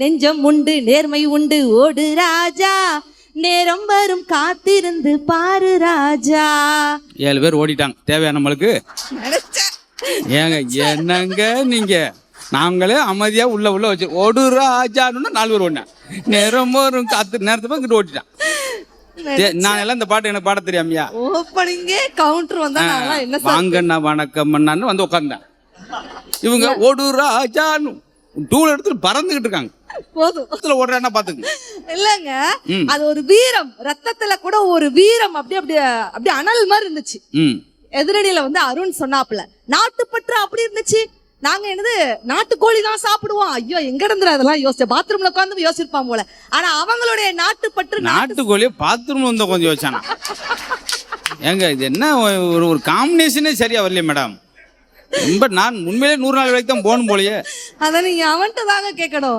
நெஞ்சம் உண்டு நேர்மை உண்டு ஓடு ராஜா, நேரம் வரும் காத்திருந்து பாரு ராஜா. 7 பேர் ஓடிட்டாங்க. தேவையான நம்மளுக்கு ஏங்க என்னங்க நீங்க? நாங்களே அமைதியா உள்ள வச்சு ஓடு ராஜான்னு 4 பேர் ஓடினேன். நேரம் வரும் காத்து நேரத்தை போய் இங்கிட்டு ஓட்டிட்டான். நான் எல்லாம் இந்த பாட்டு எனக்கு பாட தெரியாமையா? ஓப்பனிங்கே கவுண்டர் வந்தா நான் என்ன வாங்கண்ணா வணக்கம் அண்ணான்னு வந்து உட்கார்ந்தேன். இவங்க ஓடு ராஜான்னு டூல் எடுத்துட்டு பறந்துகிட்டு இருக்காங்க. போதும் ஓடுறான்னா பாத்துங்க. இல்லங்க, அது ஒரு வீரம், ரத்தத்துல கூட ஒரு வீரம் அப்படியே அனல் மாதிரி இருந்துச்சு. எதிரடியில வந்து அருண் சொன்னாப்புல நாட்டுப்பற்று அப்படி இருந்துச்சு. நாங்க என்னது நாட்டுக்கோழி தான் சாப்பிடுவோம். ஐயோ எங்க இருந்து அதெல்லாம் யோசிச்ச பாத்ரூம்ல உட்காந்து யோசிச்சிருப்பான் போல. ஆனா அவங்களுடைய நாட்டுப்பற்று நாட்டுக்கோழி பாத்ரூம்ல வந்து கொஞ்சம் யோசிச்சானா? ஏங்க இது என்ன ஒரு காம்பினேஷனே சரியா வரலையே மேடம். ரொம்ப நான் உண்மையிலே 100 நாள் வரைக்கும் தான் போகணும் போலயே. அத நீங்க அவன்கிட்ட தாங்க கேட்கணும்.